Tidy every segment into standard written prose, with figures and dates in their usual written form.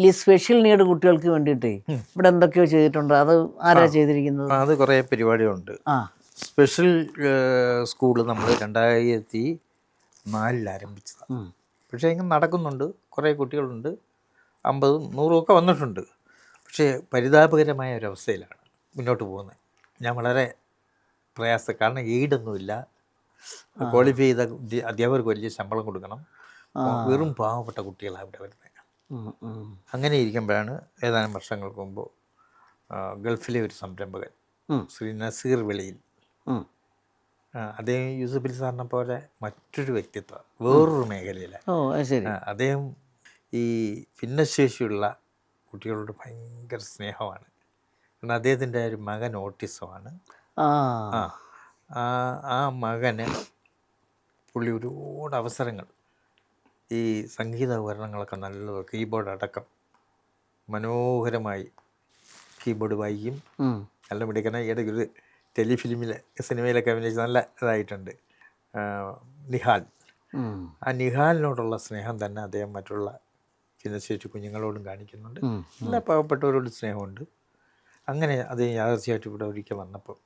ഈ special need കുട്ടികൾക്ക് വേണ്ടിയിട്ടേ ഇവിടെ എന്തൊക്കെയോ ചെയ്തിട്ടുണ്ട്, അത് ആരാ ചെയ്തിരിക്കുന്നത്? അത് കുറേ പരിപാടിയുണ്ട്. ആ സ്പെഷ്യൽ സ്കൂള് നമ്മൾ 2004 ആരംഭിച്ചതാണ്. പക്ഷേ ഇങ്ങനെ നടക്കുന്നുണ്ട്, കുറേ കുട്ടികളുണ്ട്, 50, 100 ഒക്കെ വന്നിട്ടുണ്ട്. പക്ഷേ പരിതാപകരമായ ഒരവസ്ഥയിലാണ് മുന്നോട്ട് പോകുന്നത്. ഞാൻ വളരെ കാരണം എയ്ഡൊന്നുമില്ല, ക്വാളിഫൈ ചെയ്ത അധ്യാപകർക്ക് വലിയ ശമ്പളം കൊടുക്കണം, വെറും പാവപ്പെട്ട കുട്ടികളാണ് ഇവിടെ വരുന്നത്. അങ്ങനെ ഇരിക്കുമ്പോഴാണ് ഏതാനും വർഷങ്ങൾക്ക് മുമ്പ് ഗൾഫിലെ ഒരു സംരംഭകൻ ശ്രീ നസീർ വെളിയിൽ, അദ്ദേഹം യൂസഫലി സാറിനെ പോലെ മറ്റൊരു വ്യക്തിത്വം, വേറൊരു മേഖലയിലാണ്. അദ്ദേഹം ഈ ഭിന്നശേഷിയുള്ള കുട്ടികളോട് ഭയങ്കര സ്നേഹമാണ്. കാരണം അദ്ദേഹത്തിൻ്റെ ഒരു മകൻ ഓട്ടിസമാണ്. ആ മകന് പുള്ളി ഒരുപാട് അവസരങ്ങൾ, ഈ സംഗീത ഉപകരണങ്ങളൊക്കെ നല്ലത്, കീബോർഡ് അടക്കം മനോഹരമായി കീബോർഡ് വായിക്കും, നല്ല മിടുക്കന. ഈയിടെ ഒരു ടെലിഫിലിമിലെ സിനിമയിലൊക്കെ അഭിനയിച്ച് നല്ല ഇതായിട്ടുണ്ട്. നിഹാൽ, ആ നിഹാലിനോടുള്ള സ്നേഹം തന്നെ അദ്ദേഹം മറ്റുള്ള ഭിന്നശേഷി കുഞ്ഞുങ്ങളോടും കാണിക്കുന്നുണ്ട്, എല്ലാ പാവപ്പെട്ടവരോടും സ്നേഹമുണ്ട്. അങ്ങനെ അദ്ദേഹം യാദർച്ഛയായിട്ട് ഇവിടെ ഒരിക്കൽ വന്നപ്പോൾ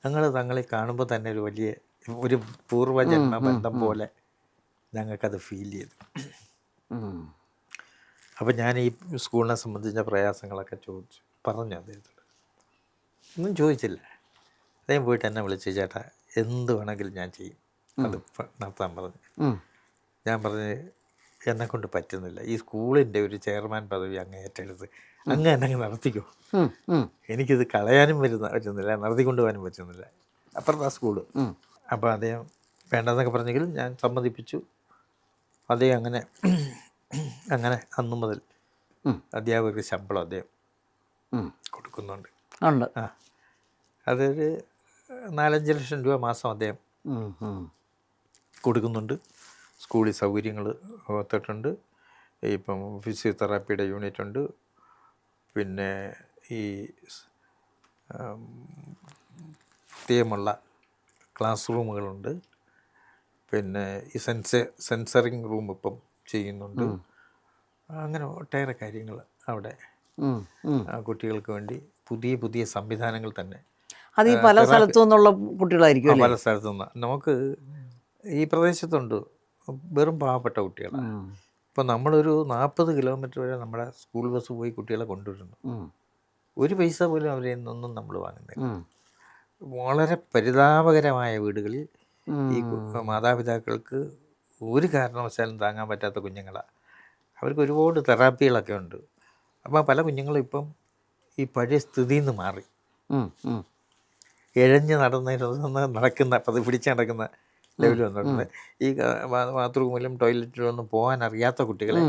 ഞങ്ങൾ തങ്ങളെ കാണുമ്പോൾ തന്നെ ഒരു പൂർവ്വജന്മ ബന്ധം പോലെ ഞങ്ങൾക്കത് ഫീൽ ചെയ്തു. അപ്പം ഞാൻ ഈ സ്കൂളിനെ സംബന്ധിച്ച പ്രയാസങ്ങളൊക്കെ പറഞ്ഞു അദ്ദേഹത്തോട്. ഒന്നും ചോദിച്ചില്ല, അദ്ദേഹം പോയിട്ട് എന്നെ വിളിച്ച്, ചേട്ടാ എന്ത് വേണമെങ്കിലും ഞാൻ ചെയ്യും, അത് നടത്താൻ പറഞ്ഞു. ഞാൻ പറഞ്ഞ് എന്നെക്കൊണ്ട് പറ്റുന്നില്ല, ഈ സ്കൂളിൻ്റെ ഒരു ചെയർമാൻ പദവി അങ്ങ് ഏറ്റെടുത്ത് അങ്ങ് എന്നെ നടത്തിക്കോ, എനിക്കിത് കളയാനും പറ്റുന്നില്ല, നടത്തിക്കൊണ്ട് പോകാനും പറ്റുന്നില്ല, അപ്പുറത്തെ ആ സ്കൂള്. അപ്പോൾ അദ്ദേഹം വേണ്ടെന്നൊക്കെ പറഞ്ഞെങ്കിലും ഞാൻ സമ്മതിപ്പിച്ചു. അദ്ദേഹം അങ്ങനെ അന്നു മുതൽ അധ്യാപകർക്ക് ശമ്പളം അദ്ദേഹം കൊടുക്കുന്നുണ്ട്. അതൊരു 4-5 ലക്ഷം രൂപ മാസം അദ്ദേഹം കൊടുക്കുന്നുണ്ട്. സ്കൂളിൽ സൗകര്യങ്ങൾ ഒത്തിട്ടുണ്ട്. ഇപ്പം ഫിസിയോതെറാപ്പിയുടെ യൂണിറ്റ് ഉണ്ട്, പിന്നെ ഈ പ്രത്യേകമുള്ള ക്ലാസ് റൂമുകളുണ്ട്, പിന്നെ ഈ സെൻസറിങ് റൂം ഇപ്പം ചെയ്യുന്നുണ്ട്. അങ്ങനെ ഒട്ടേറെ കാര്യങ്ങൾ അവിടെ കുട്ടികൾക്ക് വേണ്ടി പുതിയ സംവിധാനങ്ങൾ തന്നെ. അത് ഈ പല സ്ഥലത്തു നിന്നുള്ള കുട്ടികളായിരിക്കും. പല സ്ഥലത്തു നിന്ന് നമുക്ക് ഈ പ്രദേശത്തുണ്ട് വെറും പാവപ്പെട്ട കുട്ടികളാണ്. ഇപ്പം നമ്മളൊരു 40 കിലോമീറ്റർ വരെ നമ്മുടെ സ്കൂൾ ബസ് പോയി കുട്ടികളെ കൊണ്ടുവരുന്നു. ഒരു പൈസ പോലും അവരിൽ നിന്നൊന്നും നമ്മൾ വാങ്ങുന്നില്ല. വളരെ പരിതാപകരമായ വീടുകളിൽ ഈ മാതാപിതാക്കൾക്ക് ഒരു കാരണവശാലും താങ്ങാൻ പറ്റാത്ത കുഞ്ഞുങ്ങളാണ്. അവർക്ക് ഒരുപാട് തെറാപ്പികളൊക്കെ ഉണ്ട്. അപ്പോൾ പല കുഞ്ഞുങ്ങളും ഇപ്പം ഈ പഴയ സ്ഥിതിയിൽ നിന്ന് മാറി ഇഴഞ്ഞ് നടക്കുന്ന പിടിച്ച് നടക്കുന്ന ലെവൽ വന്നിട്ടുണ്ട്. ഈ ബാത്റൂമിലും ടോയ്ലറ്റിലും ഒന്നും പോകാൻ അറിയാത്ത കുട്ടികളെ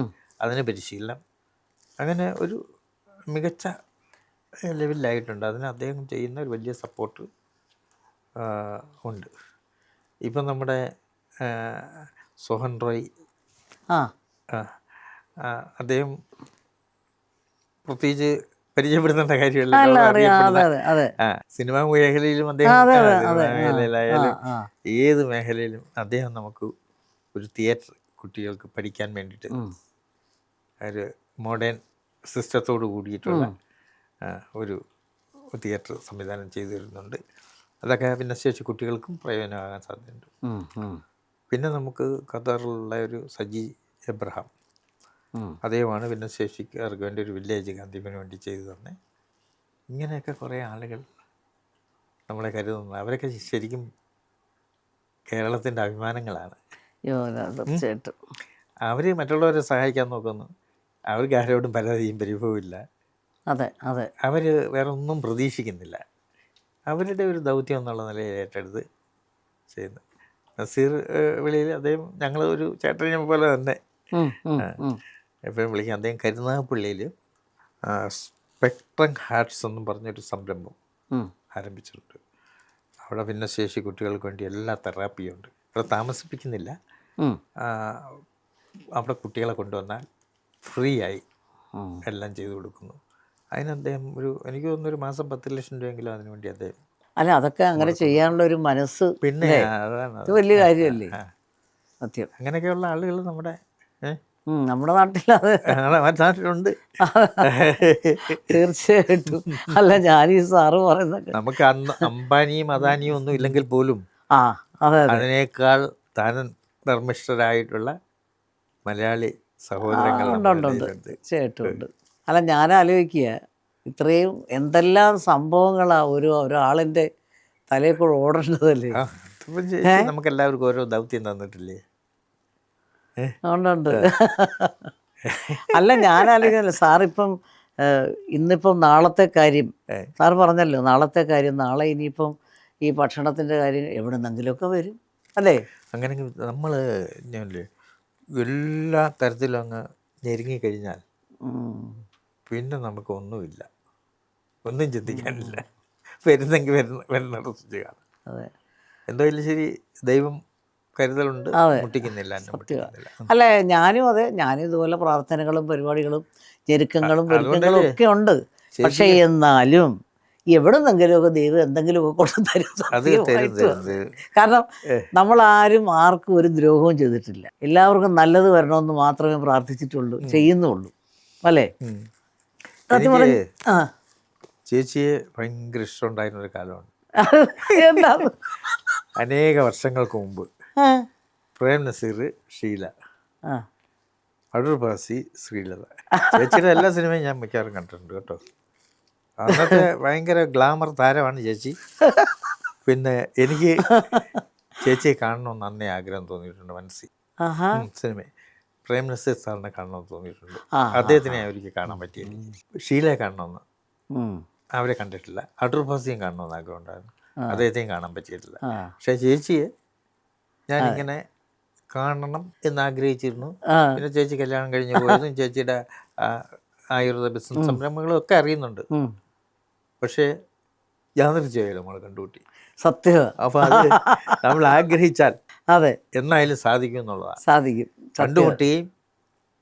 അതിന് പരിശീലനം, അങ്ങനെ ഒരു മികച്ച ലെവലിലായിട്ടുണ്ട്. അതിന് അദ്ദേഹം ചെയ്യുന്ന ഒരു വലിയ സപ്പോർട്ട് ഉണ്ട്. ഇപ്പം നമ്മുടെ സോഹൻ റോയ്, അദ്ദേഹം പ്രത്യേകിച്ച് പരിചയപ്പെടുത്തേണ്ട കാര്യമല്ല. സിനിമാ മേഖലയിലും അദ്ദേഹം, മേഖലയിലായാലും ഏത് മേഖലയിലും അദ്ദേഹം നമുക്ക് ഒരു തിയേറ്റർ കുട്ടികൾക്ക് പഠിക്കാൻ വേണ്ടിയിട്ട് ഒരു മോഡേൺ സിസ്റ്റത്തോട് കൂടിയിട്ടുള്ള ഒരു തിയേറ്റർ സംവിധാനം ചെയ്തു തരുന്നുണ്ട്. അതൊക്കെ ഭിന്നശേഷി കുട്ടികൾക്കും പ്രയോജനമാകാൻ സാധ്യതയുണ്ട്. പിന്നെ നമുക്ക് ഖത്തറിലുള്ള ഒരു സജി എബ്രഹാം, അദ്ദേഹമാണ് ഭിന്നശേഷിക്കാർക്ക് വേണ്ടി ഒരു വില്ലേജ് ഗാന്ധിമിന് വേണ്ടി ചെയ്തു തന്നെ. ഇങ്ങനെയൊക്കെ കുറേ ആളുകൾ നമ്മളെ കരുതുന്നു. അവരൊക്കെ ശരിക്കും കേരളത്തിൻ്റെ അഭിമാനങ്ങളാണ്. അവർ മറ്റുള്ളവരെ സഹായിക്കാൻ നോക്കുന്നു, അവർക്ക് ആരോടും പരാതിയും പരിഭവമില്ല. അവർ വേറെ ഒന്നും പ്രതീക്ഷിക്കുന്നില്ല. അവരുടെ ഒരു ദൗത്യം എന്നുള്ള നിലയിൽ ഏറ്റെടുത്ത് ചെയ്യുന്നു. നസീർ വെളിയിൽ അദ്ദേഹം ഞങ്ങൾ ഒരു ചേട്ടനെ പോലെ തന്നെ എപ്പോഴും വിളിക്കാം. അദ്ദേഹം കരുനാഗപ്പള്ളിയിൽ സ്പെക്ട്രം ഹാർട്സ് എന്നും പറഞ്ഞൊരു സംരംഭം ആരംഭിച്ചിട്ടുണ്ട്. അവിടെ ഭിന്നശേഷി കുട്ടികൾക്ക് വേണ്ടി എല്ലാ തെറാപ്പിയും ഉണ്ട്. അവിടെ താമസിപ്പിക്കുന്നില്ല, അവിടെ കുട്ടികളെ കൊണ്ടുവന്നാൽ ഫ്രീ ആയി എല്ലാം ചെയ്തു കൊടുക്കുന്നു. അതിന് അദ്ദേഹം എനിക്ക് തോന്നുന്നു ഒരു മാസം 10 ലക്ഷം രൂപയെങ്കിലും അതിനു വേണ്ടി അദ്ദേഹം. അല്ല, അതൊക്കെ അങ്ങനെ ചെയ്യാനുള്ള ഒരു മനസ്സ് പിന്നെ അതാണ് വലിയ കാര്യമല്ലേ സത്യം. അങ്ങനെയൊക്കെയുള്ള ആളുകൾ നമ്മുടെ നമ്മുടെ നാട്ടിലത് മറ്റു നാട്ടിലുണ്ട്. തീർച്ചയായിട്ടും. അല്ല, ഞാൻ ഈ സാറ് പറയുന്നൊക്കെ നമുക്ക് അന്ന് അംബാനിയും അദാനിയും ഒന്നും ഇല്ലെങ്കിൽ പോലും ആ അതെ അതെ അതിനേക്കാൾ താൻ ധർമ്മിഷ്ഠരായിട്ടുള്ള മലയാളി സഹോദരങ്ങൾ ഉണ്ട് നമ്മുടെ ഉണ്ട് ഉണ്ട് ഇടയിലുണ്ട്. തീർച്ചയായിട്ടും ഉണ്ട്. അല്ല, ഞാൻ ആലോചിക്കുക, ഇത്രയും എന്തെല്ലാം സംഭവങ്ങളാണ് ഒരാളിൻ്റെ തലയിൽ കൂടെ ഓടേണ്ടതല്ലേ. ആ അതിപ്പം ചേച്ചി നമുക്ക് എല്ലാവർക്കും ഓരോ ദൗത്യം തന്നിട്ടില്ലേ? ഉണ്ടുണ്ട്. അല്ല, ഞാൻ ആലോചിക്കുന്നില്ല സാറിപ്പം ഇന്നിപ്പം നാളത്തെ കാര്യം സാറ് പറഞ്ഞല്ലോ, നാളത്തെ കാര്യം, നാളെ ഇനിയിപ്പം ഈ ഭക്ഷണത്തിൻ്റെ കാര്യം എവിടെ നിന്നെങ്കിലുമൊക്കെ വരും അല്ലേ. അങ്ങനെ നമ്മൾ ഞാനില്ലേ എല്ലാ തരത്തിലും അങ്ങ് ഞെരുങ്ങിക്കഴിഞ്ഞാൽ പിന്നെ നമുക്ക് ഒന്നുമില്ല, ഒന്നും ചിന്തിക്കാനില്ല. വരുന്നെങ്കിൽ വരുന്നിടത്ത് ചെയ്യാം. അതെ, എന്തായാലും ശരി, ദൈവം കരുതലുണ്ട്, അതെ, മുട്ടിക്കുന്നില്ല, എന്നെ മുട്ടിക്കുന്നില്ല. അല്ല ഞാനും അതെ, ഞാനും ഇതുപോലെ പ്രാർത്ഥനകളും പരിപാടികളും ഞെരുക്കങ്ങളും പെരുക്കങ്ങളും ഒക്കെ ഉണ്ട്. പക്ഷേ എന്നാലും എവിടെ നിന്നെങ്കിലുമൊക്കെ ദൈവം എന്തെങ്കിലുമൊക്കെ കൊണ്ടുതരും. കാരണം നമ്മളാരും ആർക്കും ഒരു ദ്രോഹവും ചെയ്തിട്ടില്ല. എല്ലാവർക്കും നല്ലത് വരണമെന്ന് മാത്രമേ പ്രാർത്ഥിച്ചിട്ടുള്ളൂ, ചെയ്യുന്നുള്ളൂ അല്ലേ. എനിക്ക് ചേച്ചിയെ ഭയങ്കര ഇഷ്ടമുണ്ടായിരുന്നൊരു കാലമാണ്. എന്താണ്? അനേക വർഷങ്ങൾക്ക് മുമ്പ് പ്രേം നസീർ, ഷീല, അടൂർ ഭാസി, ശ്രീലത, ചേച്ചിയുടെ എല്ലാ സിനിമയും ഞാൻ മിക്കവാറും കണ്ടിട്ടുണ്ട് കേട്ടോ. അന്നത്തെ ഭയങ്കര ഗ്ലാമർ താരമാണ് ചേച്ചി. പിന്നെ എനിക്ക് ചേച്ചിയെ കാണണമെന്ന് അന്നേ ആഗ്രഹം തോന്നിയിട്ടുണ്ട് മനസ്സിൽ. സിനിമ പ്രേം നസീർ സാറിനെ കാണണമെന്ന് തോന്നിയിട്ടുണ്ട്. അദ്ദേഹത്തിനെ അവർക്ക് കാണാൻ പറ്റിയില്ല. ഷീലയെ കാണണമെന്ന് അവരെ കണ്ടിട്ടില്ല. അടൂർ ഭാസിയും കാണണമെന്ന് ആഗ്രഹം ഉണ്ടായിരുന്നു, അദ്ദേഹത്തെയും കാണാൻ പറ്റിയിട്ടില്ല. പക്ഷേ ചേച്ചിയെ ഞാനിങ്ങനെ കാണണം എന്നാഗ്രഹിച്ചിരുന്നു. പിന്നെ ചേച്ചി കല്യാണം കഴിഞ്ഞ് പോയതും ചേച്ചിയുടെ ആയുർവേദ ബിസിനസ് സംരംഭങ്ങളും ഒക്കെ അറിയുന്നുണ്ട്. പക്ഷേ യാദൃച്ഛികമായിട്ട് നമ്മൾ കണ്ടുകൂട്ടി. സത്യം. അപ്പം അത് നമ്മൾ ആഗ്രഹിച്ചാൽ അതെ എന്നായാലും സാധിക്കും എന്നുള്ളതാണ്. സാധിക്കും. കണ്ടുമുട്ടുകയും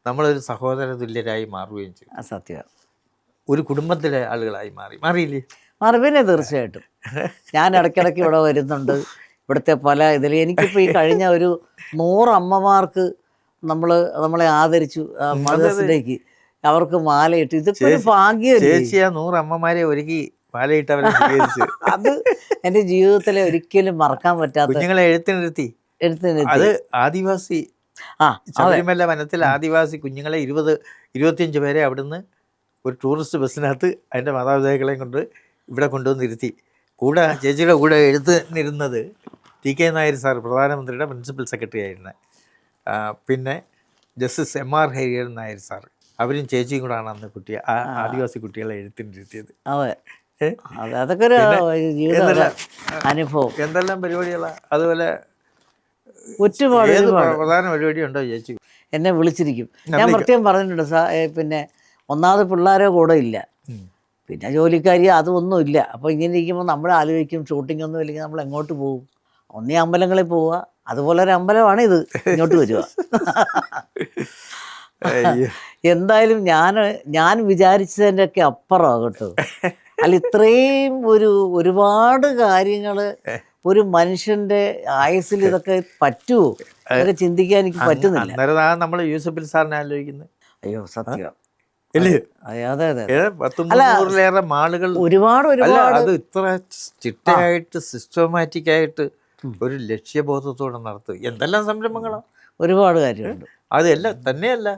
നമ്മളൊരു സഹോദര തുല്യരായി മാറുകയും ചെയ്യും. സത്യം. ഒരു കുടുംബത്തിലെ ആളുകളായി മാറിയില്ലേ? മാറി. പിന്നെ തീർച്ചയായിട്ടും ഞാൻ ഇടയ്ക്കിടയ്ക്ക് ഇവിടെ വരുന്നുണ്ട്. ഇവിടുത്തെ പല ഇതിൽ എനിക്കിപ്പോൾ ഈ കഴിഞ്ഞ ഒരു 100 അമ്മമാർക്ക് നമ്മളെ ആദരിച്ചു മദേഴ്സിലേക്ക്. അവർക്ക് മാലയിട്ട്, ഇതൊക്കെ ഒരു ഭാഗ്യമല്ലേ. ചേച്ചിയാ 100 അമ്മമാരെ ഒരുക്കി മാലയിട്ട് അവരെ സ്വീകരിച്ചു. അത് എൻ്റെ ജീവിതത്തിലെ ഒരിക്കലും മറക്കാൻ പറ്റാത്ത. കുഞ്ഞുങ്ങളെ എഴുത്തിനിരുത്തി. അത് ആദിവാസി ശബരിമല വനത്തിൽ ആദിവാസി കുഞ്ഞുങ്ങളെ 20-25 പേരെ അവിടുന്ന് ഒരു ടൂറിസ്റ്റ് ബസ്സിനകത്ത് അതിൻ്റെ മാതാപിതാക്കളെയും കൊണ്ട് ഇവിടെ കൊണ്ടുവന്നിരുത്തി. കൂടെ ചേച്ചിയുടെ കൂടെ എഴുത്തിനിരുന്നത് ടി കെ നായർ സാർ, പ്രധാനമന്ത്രിയുടെ പ്രിൻസിപ്പൽ സെക്രട്ടറി ആയിരുന്നത്. പിന്നെ justice MR Hariharan Nair sir, അവരും ചേച്ചിയും കൂടാണ് അന്ന് ആദിവാസി കുട്ടികളെ എഴുത്തിനിരുത്തിയത്. അതൊക്കെ ഒരു അനുഭവം. എന്തെല്ലാം പരിപാടികളാണ്. അതുപോലെ ഒരുപാട് പ്രധാന പരിപാടി ഉണ്ടോ ചേച്ചി? എന്നെ വിളിച്ചിരിക്കും. ഞാൻ പ്രത്യേകം പറഞ്ഞിട്ടുണ്ട്. പിന്നെ ഒന്നാമത് പിള്ളേരോ കൂടെ ഇല്ല, പിന്നെ ജോലിക്കാരി അതൊന്നും ഇല്ല. അപ്പോൾ ഇങ്ങനെ ഇരിക്കുമ്പോൾ നമ്മൾ ആലോചിക്കും, ഷൂട്ടിംഗ് ഒന്നും ഇല്ലെങ്കിൽ നമ്മൾ എങ്ങോട്ട് പോകും? ഒന്നീ അമ്പലങ്ങളിൽ പോവുക. അതുപോലെ ഒരു അമ്പലമാണ് ഇത്, ഇങ്ങോട്ട് വരിക. എന്തായാലും ഞാൻ വിചാരിച്ചതിൻ്റെ ഒക്കെ അപ്പുറമാണ് കേട്ടോ. അല്ല, ഇത്രയും ഒരുപാട് കാര്യങ്ങൾ ഒരു മനുഷ്യന്റെ ആയുസ്സിൽ ഇതൊക്കെ പറ്റുമോ ഇതൊക്കെ ചിന്തിക്കാൻ എനിക്ക് പറ്റുന്നില്ല. നമ്മൾ യൂസഫലി സാറിനെ ആലോചിക്കുന്നത്. അയ്യോ സത്യം. അതെ അതെ. 100-100 മാളുകൾ ഒരുപാട്. അത് ഇത്ര ചിട്ടയായിട്ട് സിസ്റ്റമാറ്റിക് ആയിട്ട് ഒരു ലക്ഷ്യബോധത്തോടെ നടത്തുക. എന്തെല്ലാം സംരംഭങ്ങളാണ്, ഒരുപാട് കാര്യമുണ്ട്. അതെല്ലാം തന്നെയല്ല,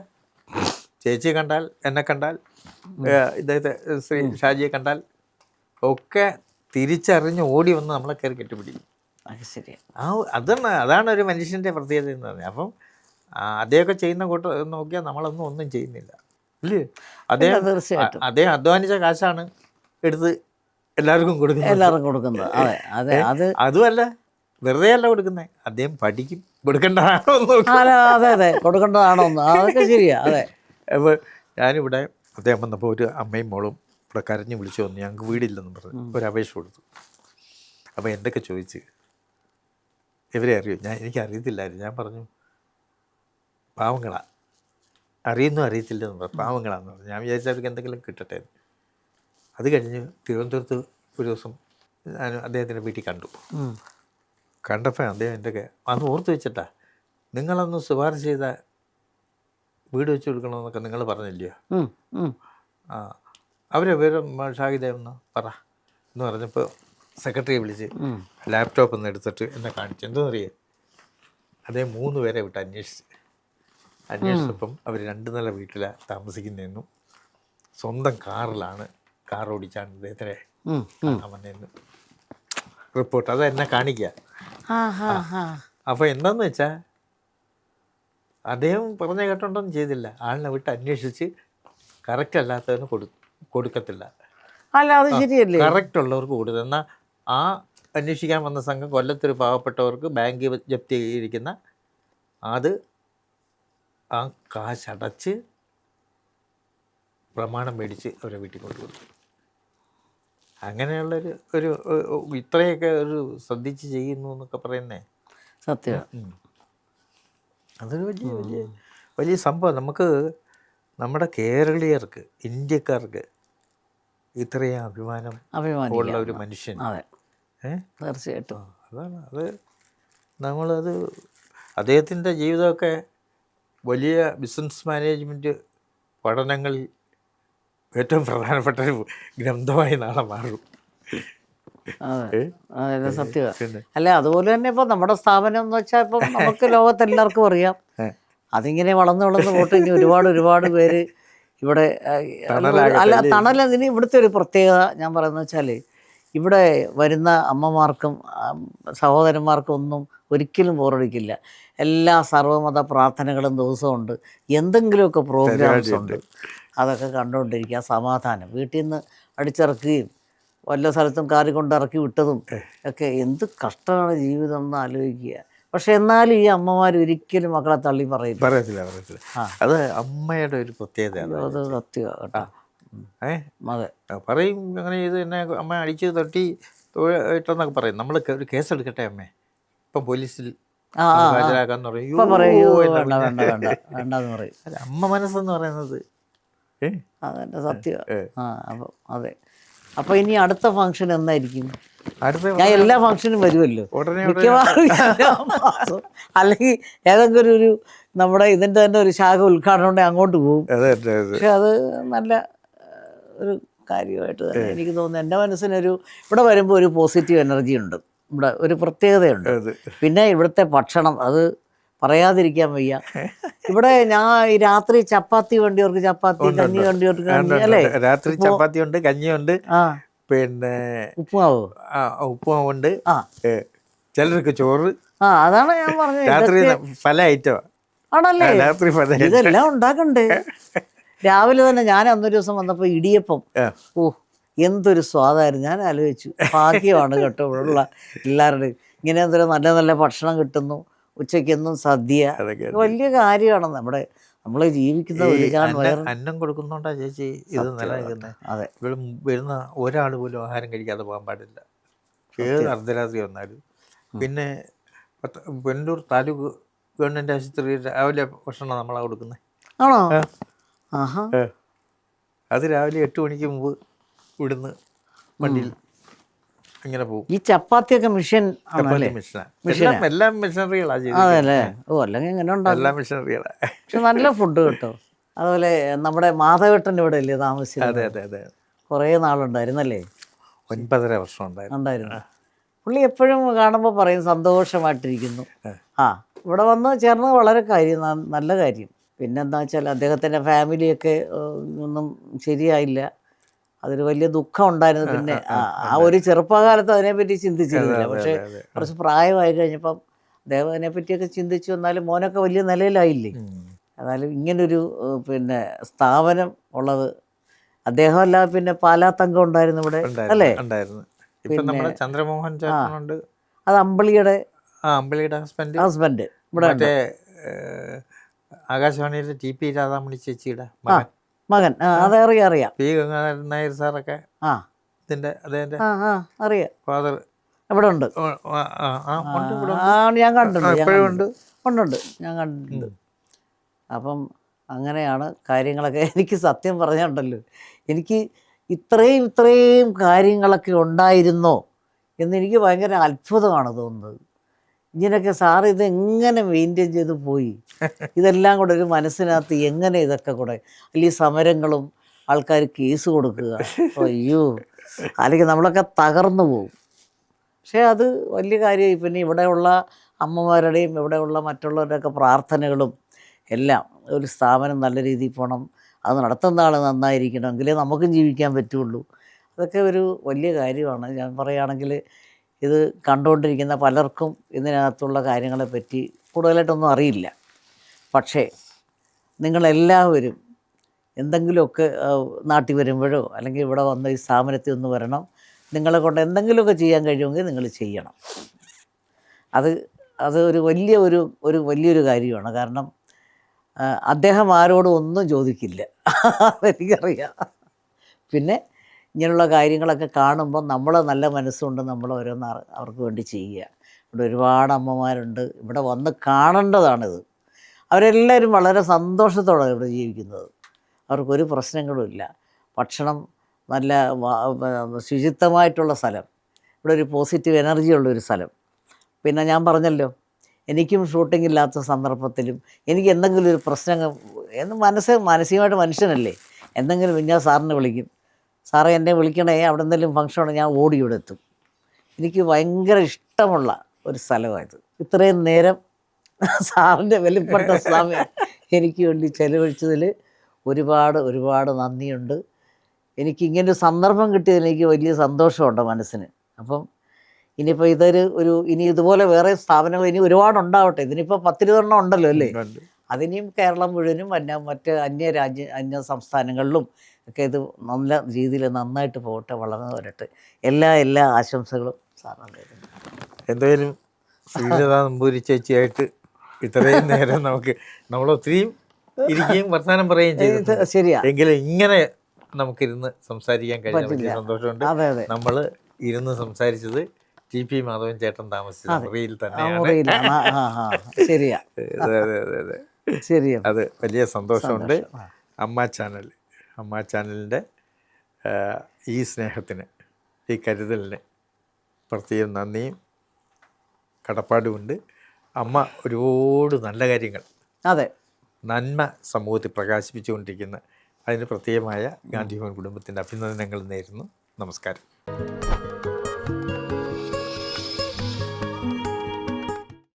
ചേച്ചിയെ കണ്ടാൽ, എന്നെ കണ്ടാൽ, ഇദ്ദേഹത്തെ ശ്രീ ഷാജിയെ കണ്ടാൽ ഒക്കെ തിരിച്ചറിഞ്ഞ് ഓടി വന്ന് നമ്മളെ കയറി കെട്ടിപ്പിടിക്കും. ശരി. അതാണ് ഒരു മനുഷ്യൻ്റെ പ്രത്യേകത എന്ന് പറഞ്ഞാൽ. അപ്പം അദ്ദേഹമൊക്കെ ചെയ്യുന്ന കൂട്ടം നോക്കിയാൽ ഒന്നും ചെയ്യുന്നില്ല ഇല്ലേ? അദ്ദേഹം അധ്വാനിച്ച കാശാണ് എടുത്ത് എല്ലാവർക്കും കൊടുക്കുന്നത്. അതുമല്ല, വെറുതെ അല്ല കൊടുക്കുന്നത്, അദ്ദേഹം പഠിക്കും. കൊടുക്കേണ്ടതാണോ? അതെ കൊടുക്കേണ്ടതാണോ? അതൊക്കെ ശരിയാ. അതെ. അപ്പോൾ ഞാനിവിടെ അദ്ദേഹം വന്നപ്പോൾ ഒരു അമ്മയും മോളും ഇവിടെ കരഞ്ഞ് വിളിച്ചു വന്നു, ഞങ്ങൾക്ക് വീടില്ലെന്ന് പറഞ്ഞു ഒരു അപേക്ഷ കൊടുത്തു. അപ്പോൾ എന്തൊക്കെ ചോദിച്ച് ഇവരെ അറിയോ? എനിക്ക് അറിയത്തില്ലായിരുന്നു. ഞാൻ പറഞ്ഞു പാവങ്ങളാ, അറിയത്തില്ലെന്ന് പറഞ്ഞു, പാവങ്ങളാന്ന് പറഞ്ഞു. ഞാൻ വിചാരിച്ച അവർക്ക് എന്തെങ്കിലും കിട്ടട്ടെ. അത് കഴിഞ്ഞ് തിരുവനന്തപുരത്ത് ഒരു ദിവസം ഞാൻ അദ്ദേഹത്തിൻ്റെ വീട്ടിൽ കണ്ടപ്പോൾ അദ്ദേഹം എൻ്റെ അന്ന് ഓർത്ത് വെച്ചിട്ടാ, നിങ്ങളന്ന് ശുപാർശ ചെയ്ത വീട് വെച്ച് കൊടുക്കണമെന്നൊക്കെ നിങ്ങൾ പറഞ്ഞില്ലയോ? ഉം, ഉം. ആ അവരെ വിവരം ഷാഹിദ ഒന്ന് പറ എന്ന് പറഞ്ഞപ്പോൾ സെക്രട്ടറിയെ വിളിച്ച് ലാപ്ടോപ്പ് ഒന്ന് എടുത്തിട്ട് എന്നെ കാണിച്ചു. എന്താണെന്നറിയാം, അതേ 3 പേരെ വിട്ട് അന്വേഷിച്ചപ്പം അവർ 2 നില വീട്ടിലാണ് താമസിക്കുന്നതെന്നും സ്വന്തം കാർ ഓടിച്ചാണ് ഇദ്ദേഹത്തിനെ കാണാൻ വന്നതെന്നും റിപ്പോർട്ട്. അത് എന്നെ കാണിക്കുക. അപ്പോൾ എന്താന്ന് വെച്ചാൽ അദ്ദേഹം പറഞ്ഞ കേട്ടോണ്ടൊന്നും ചെയ്തില്ല. ആളിനെ വിട്ട് അന്വേഷിച്ച് കറക്റ്റ് അല്ലാത്തവന് കൊടുക്കത്തില്ല. അല്ല, അത് ശരിയല്ലേ? കറക്റ്റ് ഉള്ളവർക്ക് കൊടുത്തു. എന്നാൽ ആ അന്വേഷിക്കാൻ വന്ന സംഘം കൊല്ലത്തൊരു പാവപ്പെട്ടവർക്ക് ബാങ്ക് ജപ്തി ചെയ്തിരിക്കുന്ന അത് ആ കാശടച്ച് പ്രമാണം മേടിച്ച് അവരെ വീട്ടിൽ കൊണ്ടുകൊടുത്തു. അങ്ങനെയുള്ളൊരു ഇത്രയൊക്കെ ഒരു ശ്രദ്ധിച്ച് ചെയ്യുന്നു എന്നൊക്കെ പറയുന്നേ സത്യം. അതൊരു വലിയ സംഭവം. നമ്മുടെ കേരളീയർക്ക്, ഇന്ത്യക്കാർക്ക് ഇത്രയും അഭിമാനം ഉള്ള ഒരു മനുഷ്യൻ. തീർച്ചയായിട്ടും അതാണ് അത്. നമ്മളത് അദ്ദേഹത്തിൻ്റെ ജീവിതമൊക്കെ വലിയ ബിസിനസ് മാനേജ്മെൻറ്റ് പഠനങ്ങളിൽ ഏറ്റവും പ്രധാനപ്പെട്ട ഒരു ഗ്രന്ഥമായി നാളെ മാറും. അതെ, സത്യമാണ്. അല്ല, അതുപോലെ തന്നെ ഇപ്പം നമ്മുടെ സ്ഥാപനം എന്ന് വെച്ചാൽ ഇപ്പം നമുക്ക് ലോകത്തെല്ലാവർക്കും അറിയാം. അതിങ്ങനെ വളർന്ന് പോട്ട് ഇനി ഒരുപാട് പേര് ഇവിടെ അല്ല തണലതിന് ഇവിടുത്തെ ഒരു പ്രത്യേകത ഞാൻ പറയുന്നത് വെച്ചാൽ ഇവിടെ വരുന്ന അമ്മമാർക്കും സഹോദരന്മാർക്കും ഒന്നും ഒരിക്കലും ബോറടിക്കില്ല. എല്ലാ സർവ്വമത പ്രാർത്ഥനകളും ദിവസമുണ്ട്, എന്തെങ്കിലുമൊക്കെ പ്രോഗ്രാംസ് ഉണ്ട്. അതൊക്കെ കണ്ടുകൊണ്ടിരിക്കുക. സമാധാനം. വീട്ടിൽ നിന്ന് അടിച്ചിറക്കുകയും വല്ല സ്ഥലത്തും കാറി കൊണ്ടിറക്കി വിട്ടതും ഒക്കെ എന്ത് കഷ്ടമാണ് ജീവിതം എന്ന് ആലോചിക്കുക. പക്ഷെ എന്നാലും ഈ അമ്മമാർ ഒരിക്കലും മക്കളെ തള്ളി പറയത്തില്ല. അത് അമ്മയുടെ ഒരു പ്രത്യേകത. അത് സത്യമാണ് കേട്ടോ. അതെ, പറയും അങ്ങനെ ഇത് എന്നെ അമ്മ അടിച്ച് തട്ടി ഇട്ടെന്നൊക്കെ പറയും. നമ്മൾ ഒരു കേസ് എടുക്കട്ടെ അമ്മേ, ഇപ്പം പോലീസിൽ ഹാജരാക്കാന്ന് പറയും. അമ്മ മനസ്സെന്ന് പറയുന്നത് അതെൻ്റെ സത്യമാണ്. അപ്പം അതെ. അപ്പം ഇനി അടുത്ത ഫംഗ്ഷൻ എന്നായിരിക്കും? ഞാൻ എല്ലാ ഫംഗ്ഷനും വരുമല്ലോ മിക്കവാറും, അല്ലെങ്കിൽ ഏതെങ്കിലും ഒരു നമ്മുടെ ഇതിൻ്റെ തന്നെ ഒരു ശാഖ ഉദ്ഘാടനം ഉണ്ടെങ്കിൽ അങ്ങോട്ട് പോകും. പക്ഷെ അത് നല്ല ഒരു കാര്യമായിട്ട് തന്നെ എനിക്ക് തോന്നുന്നു. എൻ്റെ മനസ്സിനൊരു ഇവിടെ വരുമ്പോൾ ഒരു പോസിറ്റീവ് എനർജി ഉണ്ട്. ഇവിടെ ഒരു പ്രത്യേകതയുണ്ട്. പിന്നെ ഇവിടുത്തെ ഭക്ഷണം അത് പറയാതിരിക്കാൻ വയ്യ. ഇവിടെ ഞാൻ ഈ രാത്രി ചപ്പാത്തി വേണ്ടിയവർക്ക് ചപ്പാത്തി, കഞ്ഞി വേണ്ടിയവർക്ക് കഞ്ഞി, അല്ലേ? രാത്രി ചപ്പാത്തി ഉണ്ട്, കഞ്ഞിയുണ്ട്, പിന്നെ ഉപ്പുമാവുണ്ട്, ചിലർക്ക് ചോറ്. അതാണ് ഞാൻ പറഞ്ഞത്. രാത്രി പല ഐറ്റം ആണല്ലേ? ഇതെല്ലാം ഉണ്ടാക്കണ്ടേ? രാവിലെ തന്നെ ഞാൻ അന്നൊരു ദിവസം വന്നപ്പോൾ ഇടിയപ്പം, എന്തൊരു സ്വാദായിരുന്നു. ഞാൻ ആലോചിച്ചു, ഭാഗ്യമാണ് കേട്ടോ ഇവിടെയുള്ള എല്ലാവരുടെയും. ഇങ്ങനെ എന്തൊരു നല്ല നല്ല ഭക്ഷണം കിട്ടുന്നു. ഉച്ചയ്ക്കെന്നും സദ്യ, വലിയ കാര്യമാണ്. നമ്മൾ ജീവിക്കുന്ന അന്നം കൊടുക്കുന്നുണ്ടാ ചേച്ചി ഇത് നിലനിൽക്കുന്നത്. അതെ, ഇവിടെ വരുന്ന ഒരാൾ പോലും ആഹാരം കഴിക്കാതെ പോകാൻ പാടില്ല, ഏത് അർദ്ധരാത്രി വന്നാലും. പിന്നെ വെല്ലൂർ താലൂക്ക് ഗവൺമെൻറ് ആശുപത്രി രാവിലെ ഭക്ഷണം നമ്മളാണ് കൊടുക്കുന്നത്. ആണോ? അത് രാവിലെ 8 മണിക്ക് മുമ്പ് ഇവിടുന്ന് വണ്ടിയിൽ ഇങ്ങനെ പോകും. ഈ ചപ്പാത്തിയൊക്കെ മെഷീൻ എല്ലാം മെഷീനറികളാണ്. അതല്ലേ? ഓ, അല്ലെങ്കിൽ എങ്ങനെ ഉണ്ടാകും? എല്ലാം മെഷീനറികളാണ്. പക്ഷെ നല്ല ഫുഡ് കേട്ടോ. അതുപോലെ നമ്മുടെ മാധവേട്ടൻ ഇവിടെ അല്ലേ താമസിച്ചത്? അതെ അതെ അതെ. കുറേ നാളുണ്ടായിരുന്നല്ലേ? 9.5 വർഷം ഉണ്ടായിരുന്നു. പുള്ളി എപ്പോഴും കാണുമ്പോൾ പറയും സന്തോഷമായിട്ടിരിക്കുന്നു. ഇവിടെ വന്ന് ചേർന്നത് വളരെ നല്ല കാര്യം. പിന്നെന്താ വെച്ചാൽ അദ്ദേഹത്തിൻ്റെ ഫാമിലിയൊക്കെ ഒന്നും ശരിയായില്ല. അതൊരു വലിയ ദുഃഖം ഉണ്ടായിരുന്നു. പിന്നെ ആ ഒരു ചെറുപ്പകാലത്ത് അതിനെപ്പറ്റി ചിന്തിച്ചിരുന്നില്ല. പക്ഷേ കുറച്ച് പ്രായമായി കഴിഞ്ഞപ്പം അദ്ദേഹം അതിനെപ്പറ്റിയൊക്കെ ചിന്തിച്ചു. എന്നാലും മോനൊക്കെ വലിയ നിലയിലായില്ലേ. എന്നാലും ഇങ്ങനൊരു പിന്നെ സ്ഥാപനം ഉള്ളത് അദ്ദേഹം അല്ലാതെ പിന്നെ പാലാത്തങ്കം ഉണ്ടായിരുന്നു ഇവിടെ, അല്ലേ? പിന്നെ ചന്ദ്രമോഹൻ ചേട്ടനുണ്ട്. അത് അമ്പിളിയുടെ ഹസ്ബൻഡ് ഇവിടെ ആകാശവാണിയിലെ TP രാധാമണി ചേച്ചിയുടെ മകൻ. അതറിയാം. പി ഗംഗാധരൻ നായർ സാറൊക്കെ ഇതിന്റെ അദ്ദേഹത്തിന്റെ അറിയാം. ഫാദർ ഇവിടെ ഉണ്ട്. ഞാൻ കണ്ടിട്ടുണ്ട്. ഉണ്ട്, ഞാൻ കണ്ടിട്ടുണ്ട്. അപ്പം അങ്ങനെയാണ് കാര്യങ്ങളൊക്കെ. എനിക്ക് സത്യം പറഞ്ഞുണ്ടല്ലോ, എനിക്ക് ഇത്രയും കാര്യങ്ങളൊക്കെ ഉണ്ടായിരുന്നോ എന്നെനിക്ക് ഭയങ്കര അത്ഭുതമാണ് തോന്നുന്നത്. ഇങ്ങനെയൊക്കെ സാറ് ഇത് എങ്ങനെ മെയിൻറ്റെയിൻ ചെയ്ത് പോയി, ഇതെല്ലാം കൂടെ ഒരു മനസ്സിനകത്ത് എങ്ങനെ ഇതൊക്കെ കൂടെ, അല്ലെങ്കിൽ സമരങ്ങളും ആൾക്കാർ കേസ് കൊടുക്കുക, അയ്യോ, അല്ലെങ്കിൽ നമ്മളൊക്കെ തകർന്നു പോകും. പക്ഷേ അത് വലിയ കാര്യമായി. പിന്നെ ഇവിടെയുള്ള അമ്മമാരുടെയും ഇവിടെയുള്ള മറ്റുള്ളവരുടെയൊക്കെ പ്രാർത്ഥനകളും എല്ലാം, ഒരു സ്ഥാപനം നല്ല രീതിയിൽ പോകണം, അത് നടത്തുന്ന ആൾ നന്നായിരിക്കണം, എങ്കിലേ നമുക്കും ജീവിക്കാൻ പറ്റുള്ളൂ. അതൊക്കെ ഒരു വലിയ കാര്യമാണ്. ഞാൻ പറയുകയാണെങ്കിൽ ഇത് കണ്ടുകൊണ്ടിരിക്കുന്ന പലർക്കും ഇതിനകത്തുള്ള കാര്യങ്ങളെപ്പറ്റി കൂടുതലായിട്ടൊന്നും അറിയില്ല. പക്ഷേ നിങ്ങളെല്ലാവരും എന്തെങ്കിലുമൊക്കെ നാട്ടിൽ വരുമ്പോഴോ അല്ലെങ്കിൽ ഇവിടെ വന്ന് ഈ സ്ഥാപനത്തിൽ ഒന്ന് വരണം. നിങ്ങളെ കൊണ്ട് എന്തെങ്കിലുമൊക്കെ ചെയ്യാൻ കഴിയുമെങ്കിൽ നിങ്ങൾ ചെയ്യണം. അത് ഒരു വലിയൊരു കാര്യമാണ്. കാരണം അദ്ദേഹം ആരോടും ഒന്നും ചോദിക്കില്ല, അതെനിക്കറിയാം. പിന്നെ ഇങ്ങനെയുള്ള കാര്യങ്ങളൊക്കെ കാണുമ്പോൾ നമ്മൾ നല്ല മനസ്സുകൊണ്ട് നമ്മൾ ഓരോന്ന് അവർക്ക് വേണ്ടി ചെയ്യുക. ഇവിടെ ഒരുപാട് അമ്മമാരുണ്ട്, ഇവിടെ വന്ന് കാണേണ്ടതാണിത്. അവരെല്ലാവരും വളരെ സന്തോഷത്തോടെ ഇവിടെ ജീവിക്കുന്നത്. അവർക്കൊരു പ്രശ്നങ്ങളുമില്ല. ഭക്ഷണം നല്ല ശുചിത്വമായിട്ടുള്ള സ്ഥലം, ഇവിടെ ഒരു പോസിറ്റീവ് എനർജി ഉള്ളൊരു സ്ഥലം. പിന്നെ ഞാൻ പറഞ്ഞല്ലോ, എനിക്കും ഷൂട്ടിംഗ് ഇല്ലാത്ത സന്ദർഭത്തിലും എനിക്ക് എന്തെങ്കിലും ഒരു പ്രശ്നം എന്ന് മാനസികമായിട്ട് മനുഷ്യനല്ലേ, എന്തെങ്കിലും ഞാൻ സാറിനെ വിളിക്കും, സാറേ എന്നെ വിളിക്കണേ, അവിടെ എന്തെങ്കിലും ഫംഗ്ഷനാണ്, ഞാൻ ഓടി ഇവിടെ എത്തും. എനിക്ക് ഭയങ്കര ഇഷ്ടമുള്ള ഒരു സ്ഥലമായത്. ഇത്രയും നേരം സാറിൻ്റെ വിലപ്പെട്ട സമയം എനിക്ക് വേണ്ടി ചെലവഴിച്ചതിൽ ഒരുപാട് നന്ദിയുണ്ട്. എനിക്ക് ഇങ്ങനൊരു സന്ദർഭം കിട്ടിയതിൽ എനിക്ക് വലിയ സന്തോഷമുണ്ട് മനസ്സിന്. അപ്പം ഇനിയിപ്പോൾ ഇനി ഇതുപോലെ വേറെ സ്ഥാപനങ്ങൾ ഇനി ഒരുപാടുണ്ടാവട്ടെ. ഇതിനിപ്പോൾ 10-20 ഉണ്ടല്ലോ അല്ലേ. അതിനിയും കേരളം മുഴുവനും മറ്റ് അന്യ സംസ്ഥാനങ്ങളിലും ഒക്കെ ഇത് നല്ല രീതിയിൽ നന്നായിട്ട് പോകട്ടെ, വളർന്നു വരട്ടെ. എല്ലാ ആശംസകളും സാറിന്. എന്തായാലും ശ്രീലത നമ്പൂരി ചേച്ചിയായിട്ട് ഇത്രയും നേരം നമ്മളൊത്തിരിയും ഇരിക്കുകയും വർത്തമാനം പറയുകയും ചെയ്തു. ശരിയാ. എങ്കിലും ഇങ്ങനെ നമുക്കിരുന്ന് സംസാരിക്കാൻ കഴിഞ്ഞ വലിയ സന്തോഷമുണ്ട്. നമ്മൾ ഇരുന്ന് സംസാരിച്ചത് TP മാധവൻ ചേട്ടൻ താമസിച്ച മുറിയിൽ തന്നെയാണ്. ശരിയാ. അത് വലിയ സന്തോഷമുണ്ട്. അമ്മ ചാനലിൻ്റെ ഈ സ്നേഹത്തിന്, ഈ കരുതലിന് പ്രത്യേകം നന്ദിയും കടപ്പാടുമുണ്ട്. അമ്മ ഒരുപാട് നല്ല കാര്യങ്ങൾ, നന്മ സമൂഹത്തിൽ പ്രകാശിപ്പിച്ചുകൊണ്ടിരിക്കുന്ന അതിന് പ്രത്യേകമായ ഗാന്ധിഭവൻ കുടുംബത്തിൻ്റെ അഭിനന്ദനങ്ങൾ നേരുന്നു. നമസ്കാരം.